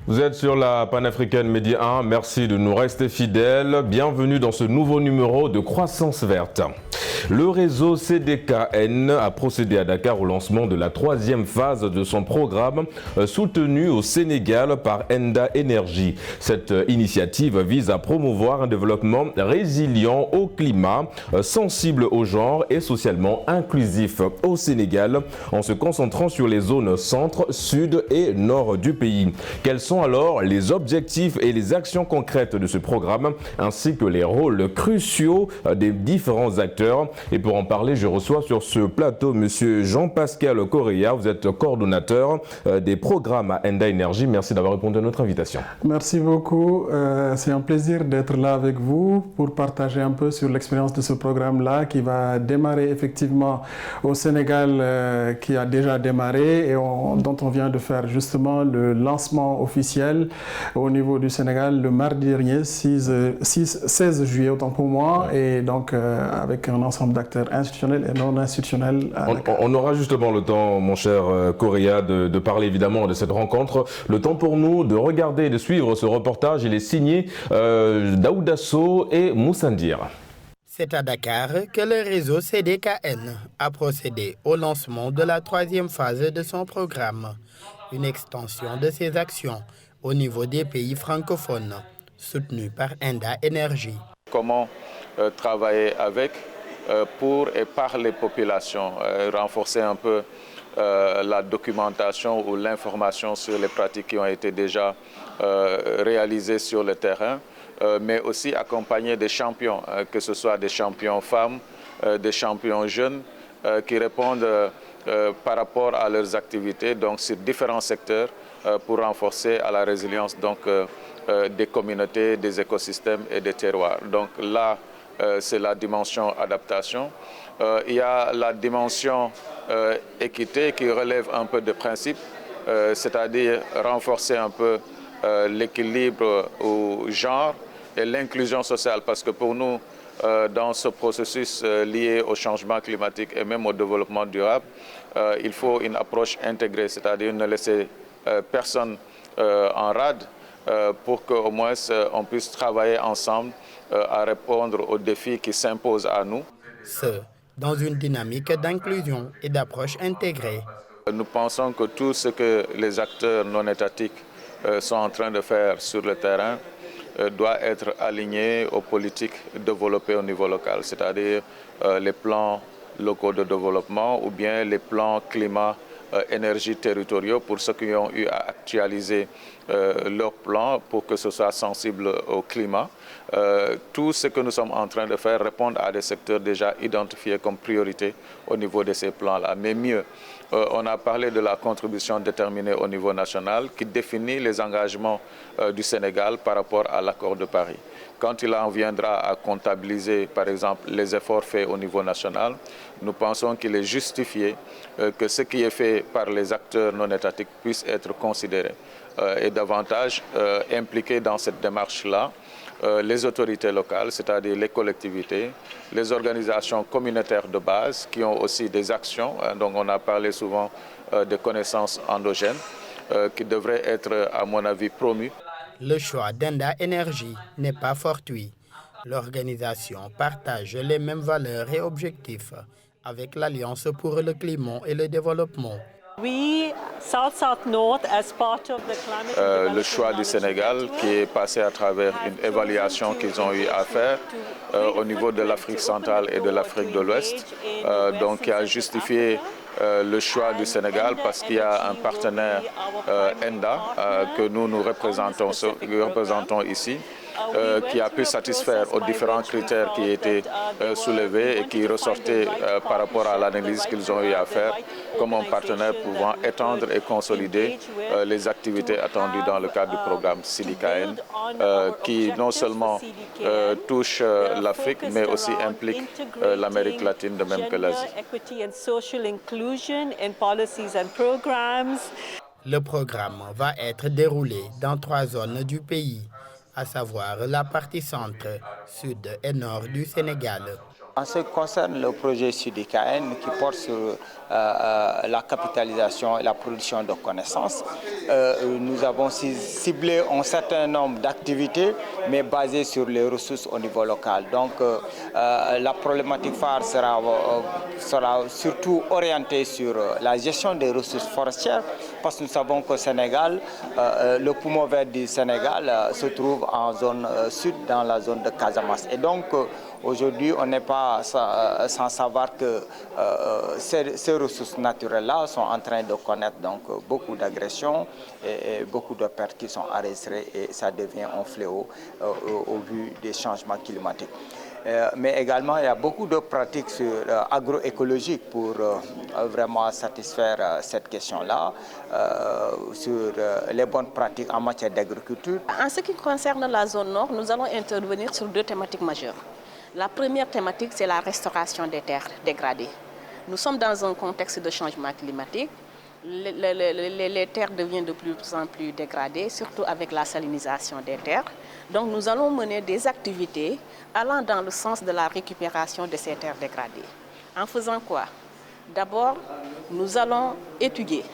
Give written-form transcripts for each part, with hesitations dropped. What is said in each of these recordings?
Vous êtes sur la Panafricaine Média 1, merci de nous rester fidèles. Bienvenue dans ce nouveau numéro de Croissance Verte. Le réseau CDKN a procédé à Dakar au lancement de la troisième phase de son programme soutenu au Sénégal par Enda Energy. Cette initiative vise à promouvoir un développement résilient au climat, sensible au genre et socialement inclusif au Sénégal en se concentrant sur les zones centre, sud et nord du pays. Quels sont alors les objectifs et les actions concrètes de ce programme ainsi que les rôles cruciaux des différents acteurs? Et pour en parler, je reçois sur ce plateau M. Jean-Pascal Correa. Vous êtes coordonnateur des programmes à Enda Energy. Merci d'avoir répondu à notre invitation. Merci beaucoup. C'est un plaisir d'être là avec vous pour partager un peu sur l'expérience de ce programme-là qui va démarrer effectivement au Sénégal, qui a déjà démarré et dont on vient de faire justement le lancement officiel au niveau du Sénégal le mardi dernier, 16 juillet autant pour moi, et donc avec un ensemble d'acteurs institutionnels et non institutionnels. On aura justement le temps, mon cher Correa, de parler évidemment de cette rencontre. Le temps pour nous de regarder et de suivre ce reportage. Il est signé Daoudasso et Moussandir. C'est à Dakar que le réseau CDKN a procédé au lancement de la troisième phase de son programme, une extension de ses actions au niveau des pays francophones, soutenue par Enda Energy. Comment travailler avec pour et par les populations, renforcer un peu la documentation ou l'information sur les pratiques qui ont été déjà réalisées sur le terrain, mais aussi accompagner des champions, que ce soit des champions femmes, des champions jeunes, qui répondent par rapport à leurs activités donc sur différents secteurs pour renforcer à la résilience donc, des communautés, des écosystèmes et des terroirs. Donc là, c'est la dimension adaptation. Il y a la dimension équité qui relève un peu de principe, c'est-à-dire renforcer un peu l'équilibre au genre et l'inclusion sociale, parce que pour nous, dans ce processus lié au changement climatique et même au développement durable, il faut une approche intégrée, c'est-à-dire ne laisser personne en rade pour qu'au moins on puisse travailler ensemble à répondre aux défis qui s'imposent à nous. Ce, dans une dynamique d'inclusion et d'approche intégrée. Nous pensons que tout ce que les acteurs non étatiques sont en train de faire sur le terrain doit être aligné aux politiques développées au niveau local, c'est-à-dire les plans locaux de développement ou bien les plans climat énergie territoriaux pour ceux qui ont eu à actualiser leurs plans pour que ce soit sensible au climat. Tout ce que nous sommes en train de faire répond à des secteurs déjà identifiés comme priorité au niveau de ces plans-là. Mais mieux, on a parlé de la contribution déterminée au niveau national qui définit les engagements du Sénégal par rapport à l'accord de Paris. Quand il en viendra à comptabiliser, par exemple, les efforts faits au niveau national, nous pensons qu'il est justifié que ce qui est fait par les acteurs non étatiques puisse être considéré et davantage impliqué dans cette démarche-là les autorités locales, c'est-à-dire les collectivités, les organisations communautaires de base qui ont aussi des actions, donc on a parlé souvent des connaissances endogènes qui devraient être, à mon avis, promues. Le choix d'Enda Energy n'est pas fortuit. L'organisation partage les mêmes valeurs et objectifs avec l'Alliance pour le climat et le développement. Le choix du Sénégal qui est passé à travers une évaluation qu'ils ont eu à faire au niveau de l'Afrique centrale et de l'Afrique de l'Ouest, donc qui a justifié le choix du Sénégal parce qu'il y a un partenaire Enda que nous représentons ici, qui a pu satisfaire aux différents critères qui étaient soulevés et qui ressortaient par rapport à l'analyse qu'ils ont eu à faire comme un partenaire pouvant étendre et consolider les activités attendues dans le cadre du programme CDKN qui non seulement touche l'Afrique mais aussi implique l'Amérique latine de même que l'Asie. Le programme va être déroulé dans 3 zones du pays, à savoir la partie centre, sud et nord du Sénégal. En ce qui concerne le projet SEDECAN qui porte sur la capitalisation et la production de connaissances, nous avons ciblé un certain nombre d'activités, mais basées sur les ressources au niveau local. Donc la problématique phare sera surtout orientée sur la gestion des ressources forestières, parce que nous savons qu'au Sénégal, le poumon vert du Sénégal se trouve en zone sud, dans la zone de Casamance. Et donc, aujourd'hui, on n'est pas sans savoir que ces ressources naturelles-là sont en train de connaître donc, beaucoup d'agressions et beaucoup de pertes qui sont enregistrées, et ça devient un fléau au vu des changements climatiques. Mais également, il y a beaucoup de pratiques agroécologiques pour vraiment satisfaire cette question-là, sur les bonnes pratiques en matière d'agriculture. En ce qui concerne la zone nord, nous allons intervenir sur deux thématiques majeures. La première thématique, c'est la restauration des terres dégradées. Nous sommes dans un contexte de changement climatique. Les terres deviennent de plus en plus dégradées, surtout avec la salinisation des terres. Donc nous allons mener des activités allant dans le sens de la récupération de ces terres dégradées. En faisant quoi? D'abord, nous allons étudier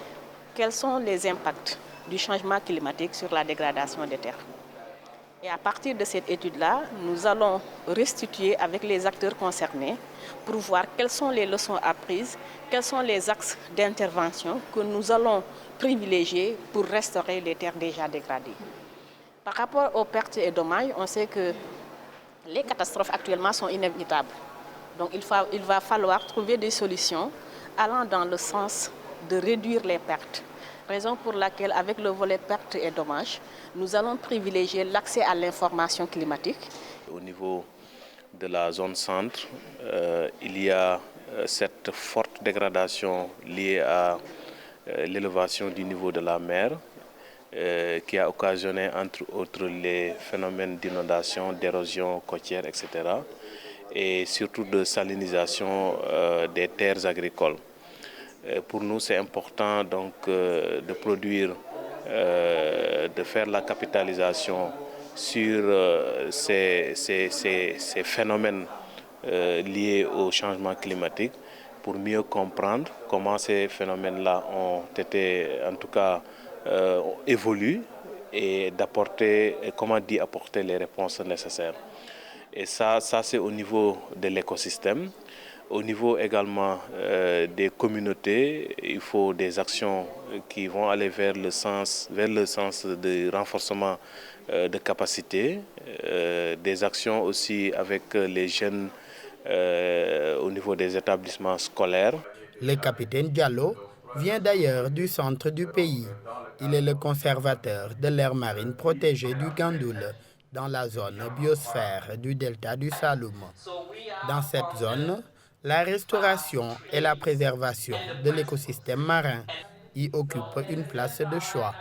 quels sont les impacts du changement climatique sur la dégradation des terres. Et à partir de cette étude-là, nous allons restituer avec les acteurs concernés pour voir quelles sont les leçons apprises, quels sont les axes d'intervention que nous allons privilégier pour restaurer les terres déjà dégradées. Par rapport aux pertes et dommages, on sait que les catastrophes actuellement sont inévitables. Donc il va falloir trouver des solutions allant dans le sens de réduire les pertes. Raison pour laquelle, avec le volet pertes et dommages, nous allons privilégier l'accès à l'information climatique. Au niveau de la zone centre, il y a cette forte dégradation liée à l'élévation du niveau de la mer, qui a occasionné entre autres les phénomènes d'inondation, d'érosion côtière, etc. et surtout de salinisation des terres agricoles. Pour nous, c'est important donc de produire, de faire la capitalisation sur ces phénomènes liés au changement climatique pour mieux comprendre comment ces phénomènes-là ont été, en tout cas, évoluent et apporter les réponses nécessaires. Et ça c'est au niveau de l'écosystème. Au niveau également des communautés, il faut des actions qui vont aller vers le sens de renforcement de capacités, des actions aussi avec les jeunes au niveau des établissements scolaires. Le capitaine Diallo vient d'ailleurs du centre du pays. Il est le conservateur de l'aire marine protégée du Gandoul, dans la zone biosphère du delta du Saloum. Dans cette zone, la restauration et la préservation de l'écosystème marin y occupent une place de choix.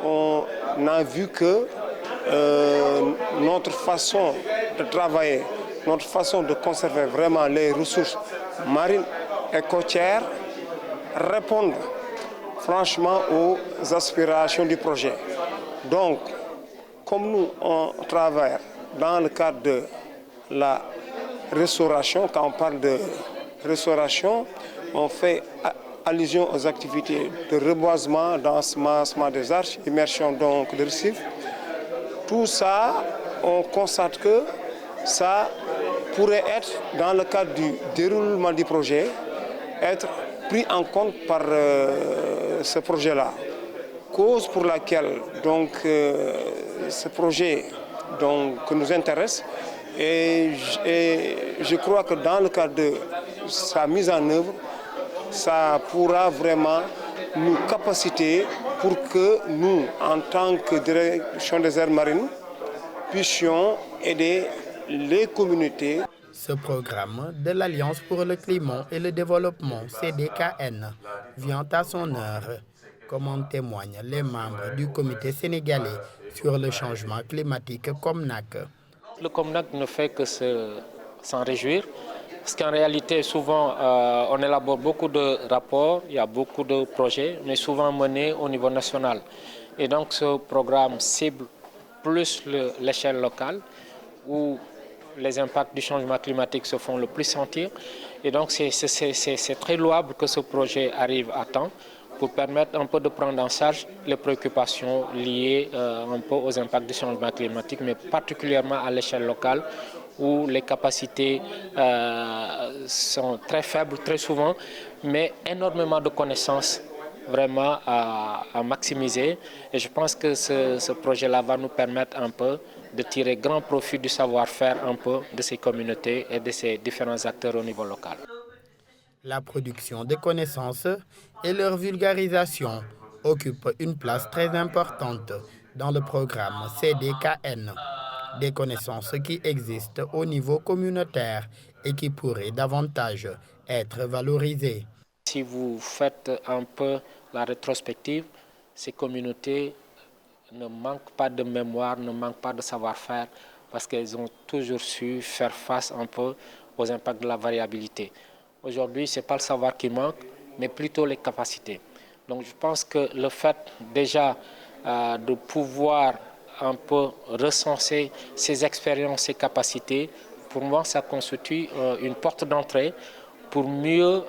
On a vu que notre façon de travailler, notre façon de conserver vraiment les ressources marines et côtières répondent franchement aux aspirations du projet. Donc, comme nous, on travaille dans le cadre de la restauration, quand on parle de restauration, on fait allusion aux activités de reboisement, d'ensemencement des arches, immersion donc de récifs. Tout ça, on constate que ça pourrait être, dans le cadre du déroulement du projet, être pris en compte par ce projet-là. Cause pour laquelle donc, ce projet donc, nous intéresse, et je crois que dans le cadre de sa mise en œuvre, ça pourra vraiment nous capaciter pour que nous, en tant que direction des aires marines, puissions aider les communautés. Ce programme de l'Alliance pour le climat et le développement, SEDECAN, vient à son heure, comme en témoignent les membres du comité sénégalais sur le changement climatique COMNAC. Le COMNAC ne fait que s'en réjouir, parce qu'en réalité, souvent, on élabore beaucoup de rapports, il y a beaucoup de projets, mais souvent menés au niveau national. Et donc, ce programme cible plus l'échelle locale, où les impacts du changement climatique se font le plus sentir. Et donc c'est très louable que ce projet arrive à temps pour permettre un peu de prendre en charge les préoccupations liées un peu aux impacts du changement climatique, mais particulièrement à l'échelle locale où les capacités sont très faibles très souvent, mais énormément de connaissances vraiment à maximiser. Et je pense que ce projet-là va nous permettre un peu de tirer grand profit du savoir-faire un peu de ces communautés et de ces différents acteurs au niveau local. La production des connaissances et leur vulgarisation occupent une place très importante dans le programme CDKN. Des connaissances qui existent au niveau communautaire et qui pourraient davantage être valorisées. Si vous faites un peu la rétrospective, ces communautés ne manquent pas de mémoire, ne manquent pas de savoir-faire parce qu'elles ont toujours su faire face un peu aux impacts de la variabilité. Aujourd'hui, ce n'est pas le savoir qui manque, mais plutôt les capacités. Donc je pense que le fait déjà de pouvoir un peu recenser ces expériences, ces capacités, pour moi, ça constitue une porte d'entrée pour mieux,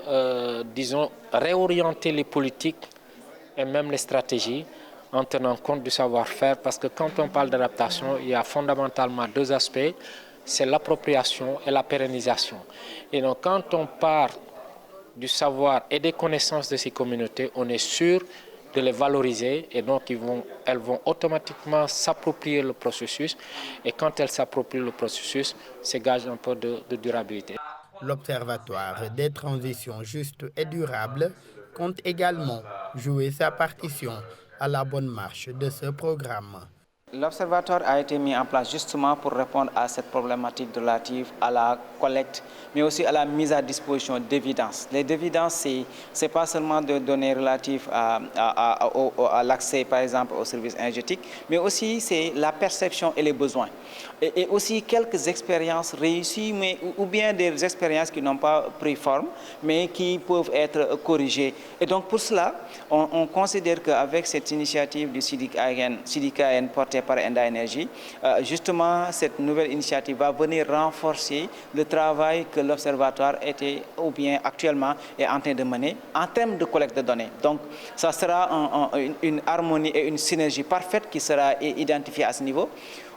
disons, réorienter les politiques et même les stratégies en tenant compte du savoir-faire. Parce que quand on parle d'adaptation, il y a fondamentalement deux aspects, c'est l'appropriation et la pérennisation. Et donc, quand on part du savoir et des connaissances de ces communautés, on est sûr de les valoriser et donc elles vont automatiquement s'approprier le processus. Et quand elles s'approprient le processus, c'est gage un peu de durabilité. L'Observatoire des transitions justes et durables compte également jouer sa partition à la bonne marche de ce programme. L'Observatoire a été mis en place justement pour répondre à cette problématique relative à la collecte, mais aussi à la mise à disposition d'évidences. Les évidences, ce n'est pas seulement de données relatives à l'accès, par exemple, aux services énergétiques, mais aussi c'est la perception et les besoins. Et aussi quelques expériences réussies, ou bien des expériences qui n'ont pas pris forme, mais qui peuvent être corrigées. Et donc pour cela, on considère qu'avec cette initiative du CDKN portée par Enda Energy, justement cette nouvelle initiative va venir renforcer le travail que l'Observatoire était ou bien actuellement est en train de mener en termes de collecte de données. Donc ça sera une harmonie et une synergie parfaite qui sera identifiée à ce niveau.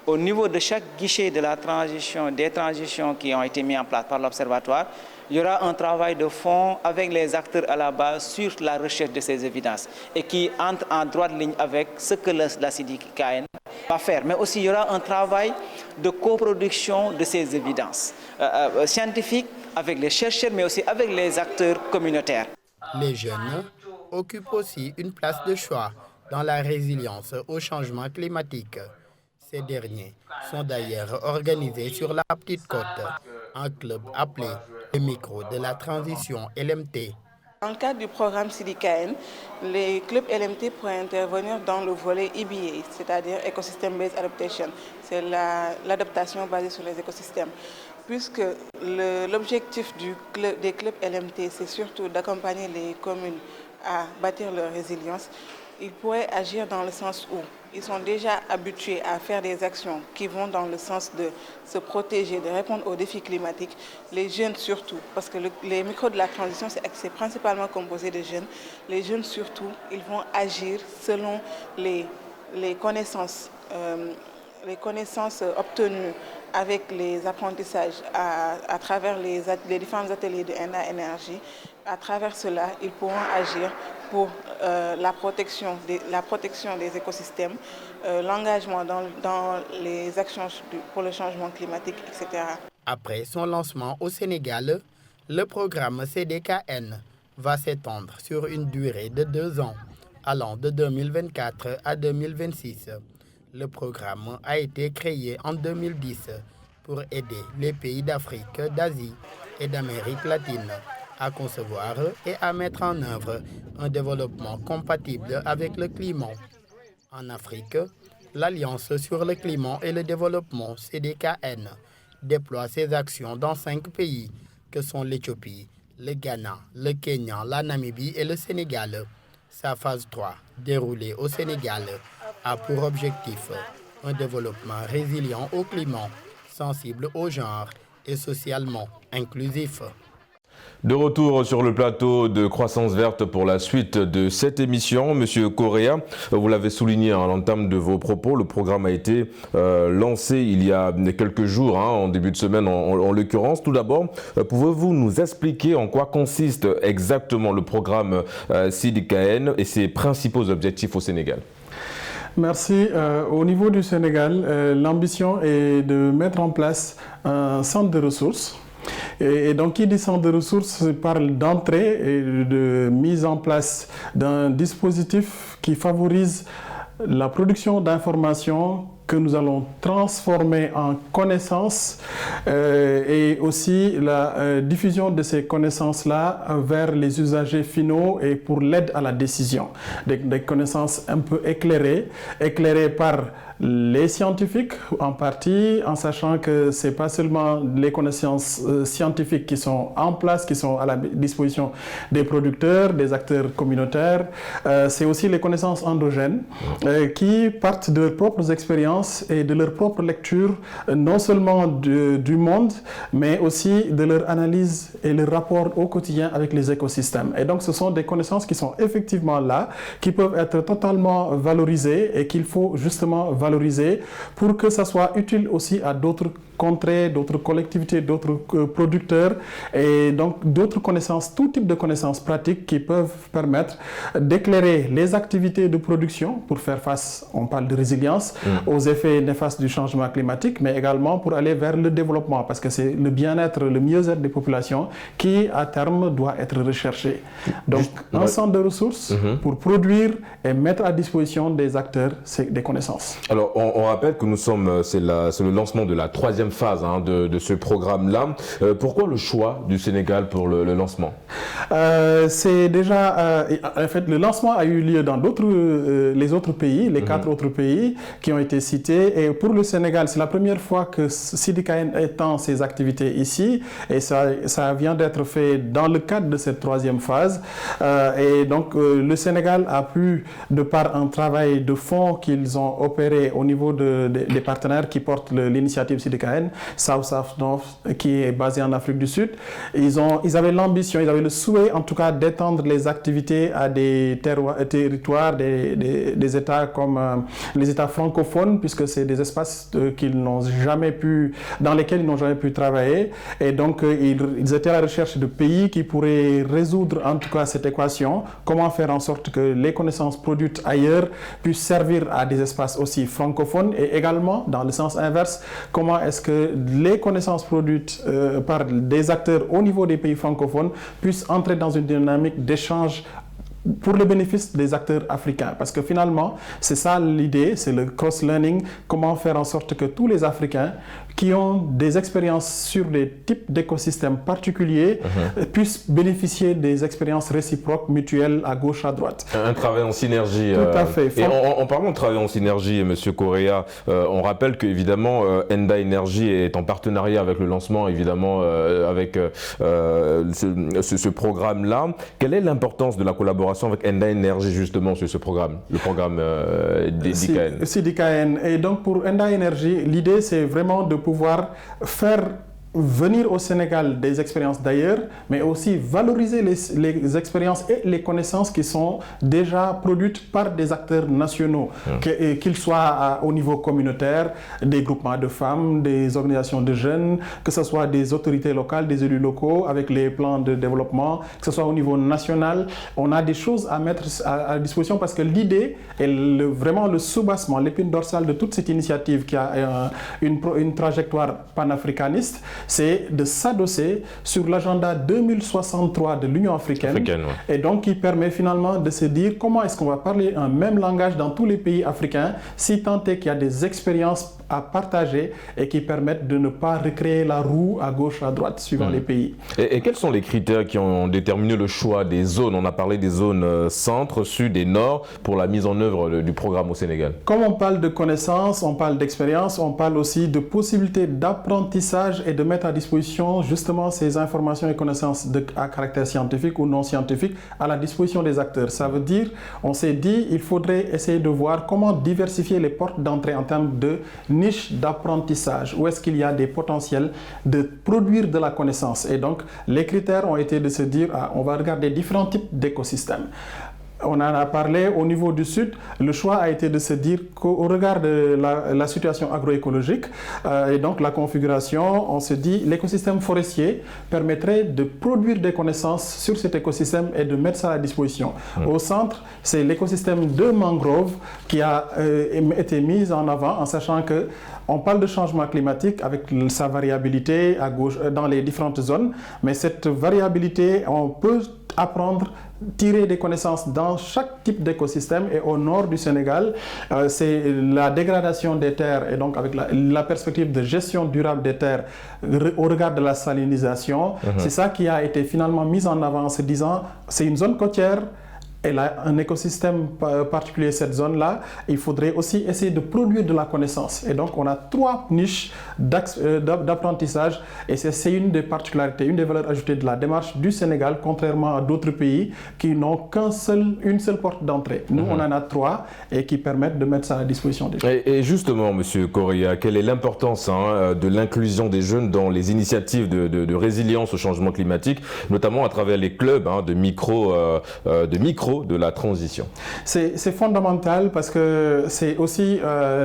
Au niveau de chaque guichet de la transition, des transitions qui ont été mis en place par l'Observatoire, il y aura un travail de fond avec les acteurs à la base sur la recherche de ces évidences et qui entre en droite ligne avec ce que la CDKN va faire. Mais aussi, il y aura un travail de coproduction de ces évidences scientifiques avec les chercheurs, mais aussi avec les acteurs communautaires. Les jeunes occupent aussi une place de choix dans la résilience au changement climatique. Ces derniers sont d'ailleurs organisés sur la Petite Côte, un club appelé le micro de la transition LMT. Dans le cadre du programme CDKN, les clubs LMT pourraient intervenir dans le volet EBA, c'est-à-dire Ecosystem Based Adaptation. C'est l'adaptation basée sur les écosystèmes. Puisque l'objectif des clubs LMT, c'est surtout d'accompagner les communes à bâtir leur résilience, ils pourraient agir dans le sens où ils sont déjà habitués à faire des actions qui vont dans le sens de se protéger, de répondre aux défis climatiques, les jeunes surtout, parce que les micros de la transition, c'est principalement composé de jeunes. Les jeunes surtout, ils vont agir selon les connaissances obtenues avec les apprentissages à travers les différents ateliers de Enda Energy. À travers cela, ils pourront agir pour la protection des écosystèmes, l'engagement dans les actions pour le changement climatique, etc. Après son lancement au Sénégal, le programme CDKN va s'étendre sur une durée de 2 ans, allant de 2024 à 2026. Le programme a été créé en 2010 pour aider les pays d'Afrique, d'Asie et d'Amérique latine à concevoir et à mettre en œuvre un développement compatible avec le climat. En Afrique, l'Alliance sur le climat et le développement CDKN déploie ses actions dans 5 pays que sont l'Éthiopie, le Ghana, le Kenya, la Namibie et le Sénégal. Sa phase 3, déroulée au Sénégal, a pour objectif un développement résilient au climat, sensible au genre et socialement inclusif. De retour sur le plateau de Croissance Verte pour la suite de cette émission. Monsieur Correa, vous l'avez souligné à l'entame de vos propos, le programme a été lancé il y a quelques jours, en début de semaine en l'occurrence. Tout d'abord, pouvez-vous nous expliquer en quoi consiste exactement le programme SIDKN et ses principaux objectifs au Sénégal? Merci. Au niveau du Sénégal, l'ambition est de mettre en place un centre de ressources. Et donc, qui dit centre de ressources parle d'entrée et de mise en place d'un dispositif qui favorise la production d'informations que nous allons transformer en connaissances et aussi la diffusion de ces connaissances-là vers les usagers finaux et pour l'aide à la décision. Des connaissances un peu éclairées par les scientifiques en partie, en sachant que ce n'est pas seulement les connaissances scientifiques qui sont en place, qui sont à la disposition des producteurs, des acteurs communautaires, c'est aussi les connaissances endogènes qui partent de leurs propres expériences et de leur propre lecture, non seulement du monde, mais aussi de leur analyse et leur rapport au quotidien avec les écosystèmes. Et donc ce sont des connaissances qui sont effectivement là, qui peuvent être totalement valorisées et qu'il faut justement valoriser pour que ça soit utile aussi à d'autres contrées, d'autres collectivités, d'autres producteurs et donc d'autres connaissances, tout type de connaissances pratiques qui peuvent permettre d'éclairer les activités de production pour faire face, on parle de résilience, aux effets néfastes du changement climatique, mais également pour aller vers le développement parce que c'est le bien-être, le mieux-être des populations qui à terme doit être recherché. Donc un centre de ressources pour produire et mettre à disposition des acteurs des connaissances. Alors on rappelle que nous sommes, c'est le lancement de la troisième phase de ce programme-là. Pourquoi le choix du Sénégal pour le lancement? C'est déjà, en fait, le lancement a eu lieu dans les autres pays, les 4 autres pays qui ont été cités. Et pour le Sénégal, c'est la première fois que SIDKN étend ses activités ici. Et ça vient d'être fait dans le cadre de cette troisième phase. Et donc, le Sénégal a pu, de par un travail de fond qu'ils ont opéré au niveau des partenaires qui portent l'initiative SIDKN, South North, qui est basé en Afrique du Sud. Ils avaient l'ambition, ils avaient le souhait en tout cas d'étendre les activités à des territoires, des États comme les États francophones, puisque c'est des espaces dans lesquels ils n'ont jamais pu travailler. Et donc ils étaient à la recherche de pays qui pourraient résoudre en tout cas cette équation, comment faire en sorte que les connaissances produites ailleurs puissent servir à des espaces aussi francophones et également dans le sens inverse, comment est-ce que les connaissances produites par des acteurs au niveau des pays francophones puissent entrer dans une dynamique d'échange pour le bénéfice des acteurs africains. Parce que finalement, c'est ça l'idée, c'est le cross-learning, comment faire en sorte que tous les Africains qui ont des expériences sur des types d'écosystèmes particuliers puissent bénéficier des expériences réciproques, mutuelles, à gauche, à droite. Un travail en synergie. Tout à fait. Et en parlant de travail en synergie, M. Correa, on rappelle qu'évidemment, Enda Energy est en partenariat avec le lancement, évidemment, avec ce programme-là. Quelle est l'importance de la collaboration avec Enda Energy, justement, sur ce programme, le programme SIDKN? SIDKN. Et donc, pour Enda Energy, l'idée, c'est vraiment de pouvoir faire venir au Sénégal des expériences d'ailleurs, mais aussi valoriser les expériences et les connaissances qui sont déjà produites par des acteurs nationaux, qu'ils soient au niveau communautaire, des groupements de femmes, des organisations de jeunes, que ce soit des autorités locales, des élus locaux avec les plans de développement, que ce soit au niveau national. On a des choses à mettre à disposition parce que l'idée est vraiment le soubassement, l'épine dorsale de toute cette initiative qui a une trajectoire panafricaniste, c'est de s'adosser sur l'agenda 2063 de l'Union africaine, et donc qui permet finalement de se dire comment est-ce qu'on va parler un même langage dans tous les pays africains, si tant est qu'il y a des expériences à partager et qui permettent de ne pas recréer la roue à gauche, à droite, suivant les pays. Et quels sont les critères qui ont déterminé le choix des zones? On a parlé des zones centre, sud et nord pour la mise en œuvre du programme au Sénégal. Comme on parle de connaissances, on parle d'expérience, on parle aussi de possibilités d'apprentissage et de mettre à disposition justement ces informations et connaissances à caractère scientifique ou non scientifique à la disposition des acteurs. Ça veut dire, on s'est dit, il faudrait essayer de voir comment diversifier les portes d'entrée en termes de niche d'apprentissage. Où est-ce qu'il y a des potentiels de produire de la connaissance? Et donc, les critères ont été de se dire, on va regarder différents types d'écosystèmes. On en a parlé au niveau du Sud. Le choix a été de se dire qu'au regard de la situation agroécologique et donc la configuration, on se dit l'écosystème forestier permettrait de produire des connaissances sur cet écosystème et de mettre ça à la disposition. Au centre, c'est l'écosystème de mangrove qui a été mis en avant en sachant que on parle de changement climatique avec sa variabilité à gauche, dans les différentes zones, mais cette variabilité, on peut apprendre, tirer des connaissances dans chaque type d'écosystème. Et au nord du Sénégal, c'est la dégradation des terres et donc avec la perspective de gestion durable des terres au regard de la salinisation. C'est ça qui a été finalement mis en avant en se disant c'est une zone côtière. Elle a un écosystème particulier, cette zone-là. Il faudrait aussi essayer de produire de la connaissance. Et donc, on a 3 niches d'apprentissage. Et c'est une des particularités, une des valeurs ajoutées de la démarche du Sénégal, contrairement à d'autres pays qui n'ont une seule porte d'entrée. Nous, on en a 3 et qui permettent de mettre ça à la disposition des jeunes. Et justement, M. Correa, quelle est l'importance de l'inclusion des jeunes dans les initiatives de résilience au changement climatique, notamment à travers les clubs de micro de la transition? C'est fondamental parce que c'est aussi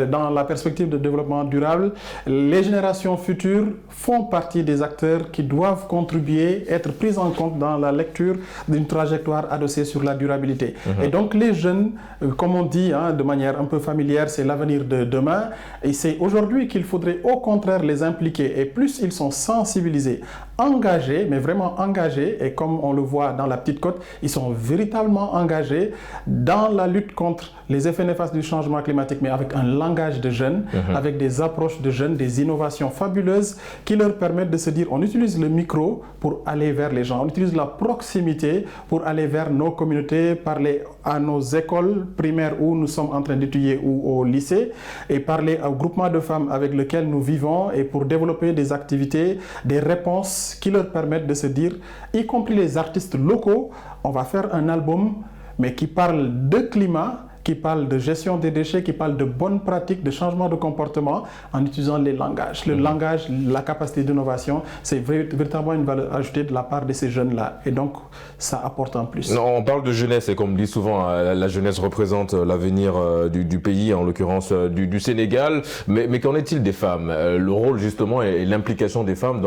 dans la perspective de développement durable, les générations futures font partie des acteurs qui doivent contribuer, être pris en compte dans la lecture d'une trajectoire adossée sur la durabilité. Et donc les jeunes, comme on dit de manière un peu familière, c'est l'avenir de demain et c'est aujourd'hui qu'il faudrait au contraire les impliquer et plus ils sont sensibilisés, engagés, mais vraiment engagés et comme on le voit dans la Petite Côte, ils sont véritablement engagés dans la lutte contre les effets néfastes du changement climatique, mais avec un langage de jeunes, avec des approches de jeunes, des innovations fabuleuses qui leur permettent de se dire on utilise le micro pour aller vers les gens, on utilise la proximité pour aller vers nos communautés, parler à nos écoles primaires où nous sommes en train d'étudier ou au lycée et parler au groupement de femmes avec lequel nous vivons et pour développer des activités, des réponses qui leur permettent de se dire, y compris les artistes locaux, on va faire un album mais qui parle de climat, qui parle de gestion des déchets, qui parle de bonnes pratiques, de changement de comportement en utilisant les langages. Le langage, la capacité d'innovation, c'est véritablement une valeur ajoutée de la part de ces jeunes-là. Et donc, ça apporte en plus. Non, on parle de jeunesse et comme dit souvent, la jeunesse représente l'avenir du pays, en l'occurrence du Sénégal. Mais qu'en est-il des femmes? Le rôle justement et l'implication des femmes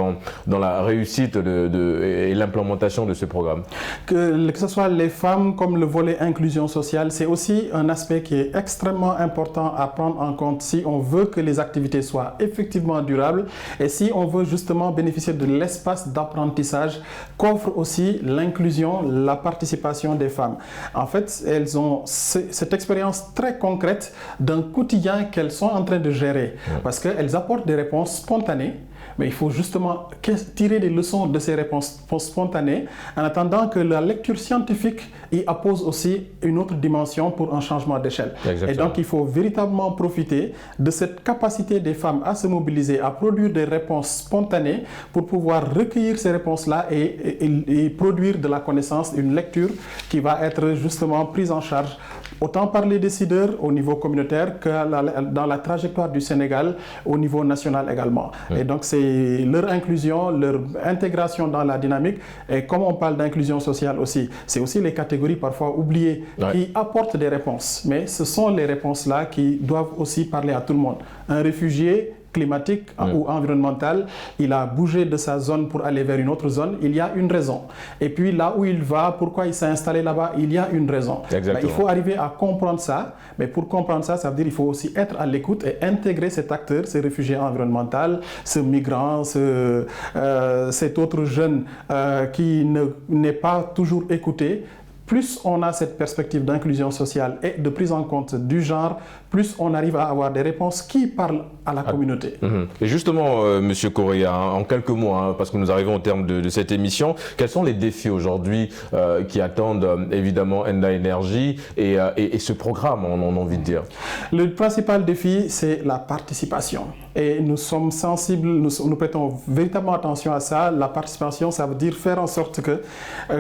dans la réussite et l'implémentation de ce programme? Que ce soit les femmes comme le volet inclusion sociale, c'est aussi un aspect qui est extrêmement important à prendre en compte si on veut que les activités soient effectivement durables et si on veut justement bénéficier de l'espace d'apprentissage qu'offre aussi l'inclusion, la participation des femmes. En fait, elles ont cette expérience très concrète d'un quotidien qu'elles sont en train de gérer parce qu'elles apportent des réponses spontanées. Mais il faut justement tirer des leçons de ces réponses spontanées en attendant que la lecture scientifique y appose aussi une autre dimension pour un changement d'échelle. Et donc il faut véritablement profiter de cette capacité des femmes à se mobiliser, à produire des réponses spontanées pour pouvoir recueillir ces réponses-là et produire de la connaissance, une lecture qui va être justement prise en charge autant par les décideurs au niveau communautaire que dans la trajectoire du Sénégal au niveau national également. Et donc c'est leur inclusion, leur intégration dans la dynamique et comme on parle d'inclusion sociale aussi, c'est aussi les catégories parfois oubliées qui apportent des réponses. Mais ce sont les réponses-là qui doivent aussi parler à tout le monde. Un réfugié climatique ou environnemental, il a bougé de sa zone pour aller vers une autre zone, il y a une raison. Et puis là où il va, pourquoi il s'est installé là-bas, il y a une raison. Il faut arriver à comprendre ça, mais pour comprendre ça, ça veut dire qu'il faut aussi être à l'écoute et intégrer cet acteur, ce réfugié environnemental, ce migrant, cet autre jeune qui n'est pas toujours écouté. Plus on a cette perspective d'inclusion sociale et de prise en compte du genre, plus on arrive à avoir des réponses qui parlent à la communauté. Et justement, Monsieur Correa, en quelques mots, parce que nous arrivons au terme de cette émission, quels sont les défis aujourd'hui qui attendent évidemment Enda Energy et ce programme, on a envie de dire? Le principal défi, c'est la participation. Et nous sommes sensibles, nous prêtons véritablement attention à ça. La participation, ça veut dire faire en sorte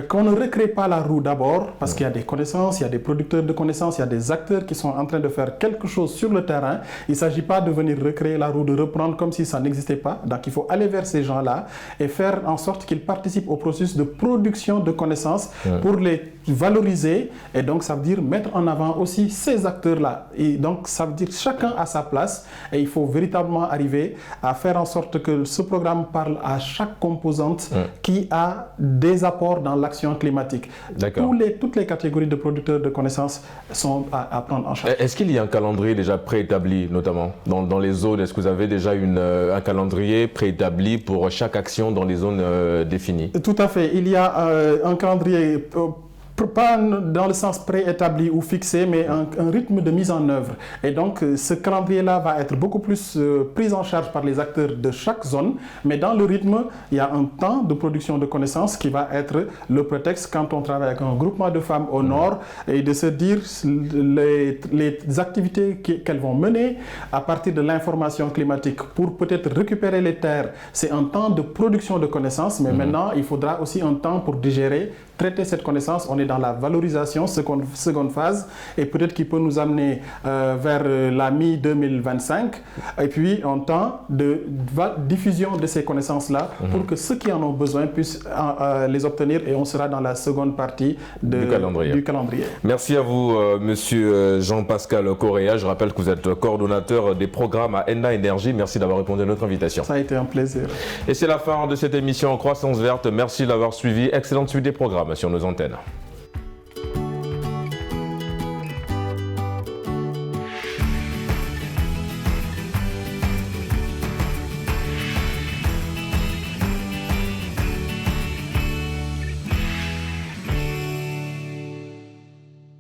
qu'on ne recrée pas la roue d'abord, parce qu'il y a des connaissances, il y a des producteurs de connaissances, il y a des acteurs qui sont en train de faire quelque chose sur le terrain. Il ne s'agit pas de venir recréer la roue, de reprendre comme si ça n'existait pas. Donc il faut aller vers ces gens-là et faire en sorte qu'ils participent au processus de production de connaissances pour les valoriser. Et donc ça veut dire mettre en avant aussi ces acteurs-là. Et donc ça veut dire chacun à sa place, et il faut véritablement arriver à faire en sorte que ce programme parle à chaque composante qui a des apports dans l'action climatique. Toutes les catégories de producteurs de connaissances sont à prendre en charge. Est-ce qu'il y a un calendrier déjà préétabli, notamment dans les zones? Est-ce que vous avez déjà un calendrier préétabli pour chaque action dans les zones définies? Tout à fait. Il y a un calendrier pas dans le sens préétabli ou fixé, mais un rythme de mise en œuvre. Et donc, ce calendrier-là va être beaucoup plus pris en charge par les acteurs de chaque zone. Mais dans le rythme, il y a un temps de production de connaissances qui va être le prétexte quand on travaille avec un groupement de femmes au nord, et de se dire les activités qu'elles vont mener à partir de l'information climatique pour peut-être récupérer les terres. C'est un temps de production de connaissances, mais maintenant, il faudra aussi un temps pour digérer, traiter cette connaissance. On est dans la valorisation, seconde phase, et peut-être qu'il peut nous amener vers la mi-2025, et puis un temps de diffusion de ces connaissances-là pour que ceux qui en ont besoin puissent les obtenir, et on sera dans la seconde partie du calendrier. Merci à vous, monsieur Jean-Pascal Correa. Je rappelle que vous êtes coordonnateur des programmes à Enna Énergie. Merci d'avoir répondu à notre invitation. Ça a été un plaisir. Et c'est la fin de cette émission Croissance Verte. Merci d'avoir suivi. Excellente suite des programmes sur nos antennes.